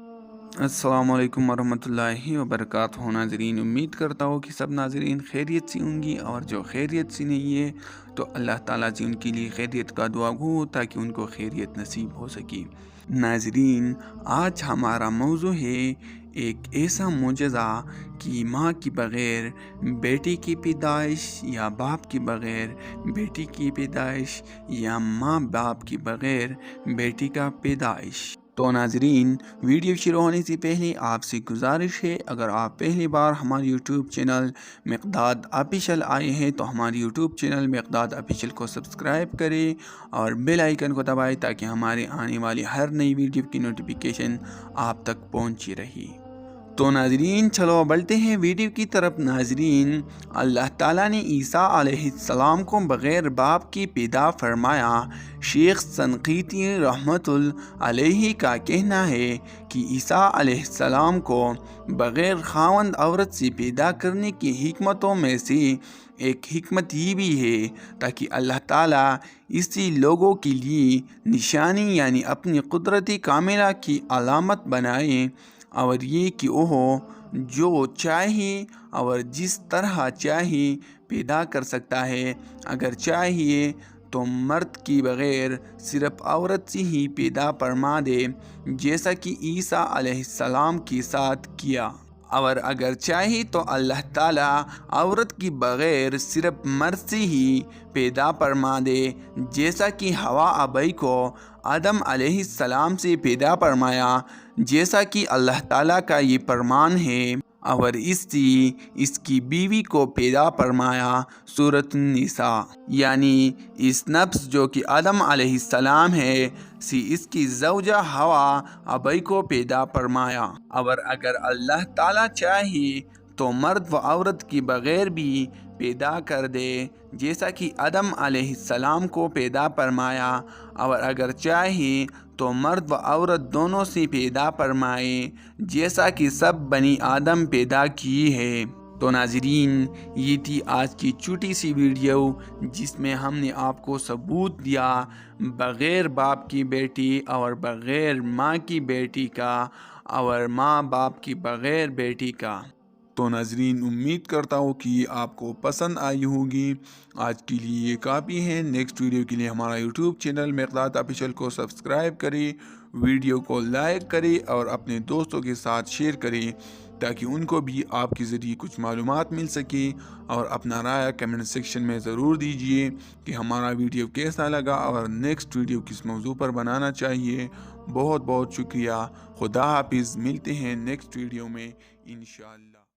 السلام علیکم ورحمۃ اللہ وبرکاتہ ناظرین، امید کرتا ہوں کہ سب ناظرین خیریت سے ہوں گی، اور جو خیریت سے نہیں ہے تو اللہ تعالیٰ سے ان کے لیے خیریت کا دعا گو تاکہ ان کو خیریت نصیب ہو سکے۔ ناظرین، آج ہمارا موضوع ہے ایک ایسا معجزہ کہ ماں کے بغیر بیٹی کی پیدائش، یا باپ کے بغیر بیٹی کی پیدائش، یا ماں باپ کے بغیر بیٹی کا پیدائش۔ تو ناظرین، ویڈیو شروع ہونے سے پہلے آپ سے گزارش ہے، اگر آپ پہلی بار ہمارے یوٹیوب چینل مقداد آفیشل آئے ہیں تو ہمارے یوٹیوب چینل مقداد آفیشل کو سبسکرائب کریں اور بیل آئیکن کو دبائیں تاکہ ہمارے آنے والی ہر نئی ویڈیو کی نوٹیفیکیشن آپ تک پہنچی رہی۔ تو ناظرین، چلو بڑھتے ہیں ویڈیو کی طرف۔ ناظرین، اللہ تعالیٰ نے عیسیٰ علیہ السلام کو بغیر باپ کی پیدا فرمایا۔ شیخ سنقیطی رحمۃ اللہ علیہ کا کہنا ہے کہ عیسیٰ علیہ السلام کو بغیر خاوند عورت سے پیدا کرنے کی حکمتوں میں سے ایک حکمت یہ بھی ہے تاکہ اللہ تعالیٰ اسی لوگوں کے لیے نشانی یعنی اپنی قدرت کاملہ کی علامت بنائے، اور یہ کہ وہ جو چاہے اور جس طرح چاہے پیدا کر سکتا ہے۔ اگر چاہیے تو مرد کے بغیر صرف عورت سے ہی پیدا فرما دے، جیسا کہ عیسیٰ علیہ السلام کے ساتھ کیا، اور اگر چاہے تو اللہ تعالیٰ عورت کے بغیر صرف مرد سے ہی پیدا فرما دے، جیسا کہ حوا ابی کو آدم علیہ السلام سے پیدا فرمایا، جیسا کہ اللہ تعالیٰ کا یہ فرمان ہے، اور اس سے اس کی بیوی کو پیدا فرمایا۔ سورۃ النساء، یعنی اس نفس جو کہ آدم علیہ السلام ہے سے اس کی زوجہ حوا ابی کو پیدا فرمایا، اور اگر اللہ تعالیٰ چاہے تو مرد و عورت کے بغیر بھی پیدا کر دے، جیسا کہ آدم علیہ السلام کو پیدا فرمایا، اور اگر چاہے تو مرد و عورت دونوں سے پیدا فرمائے، جیسا کہ سب بنی آدم پیدا کیے ہیں۔ تو ناظرین، یہ تھی آج کی چھوٹی سی ویڈیو جس میں ہم نے آپ کو ثبوت دیا بغیر باپ کی بیٹی اور بغیر ماں کی بیٹی کا، اور ماں باپ کی بغیر بیٹی کا۔ تو ناظرین، امید کرتا ہوں کہ یہ آپ کو پسند آئی ہوگی۔ آج کے لیے یہ کافی ہے۔ نیکسٹ ویڈیو کے لیے ہمارا یوٹیوب چینل مقداد آفیشل کو سبسکرائب کریں، ویڈیو کو لائک کریں اور اپنے دوستوں کے ساتھ شیئر کریں تاکہ ان کو بھی آپ کے ذریعے کچھ معلومات مل سکے، اور اپنا رائے کمنٹ سیکشن میں ضرور دیجئے کہ ہمارا ویڈیو کیسا لگا اور نیکسٹ ویڈیو کس موضوع پر بنانا چاہیے۔ بہت بہت شکریہ۔ خدا حافظ۔ ملتے ہیں نیکسٹ ویڈیو میں انشاءاللہ۔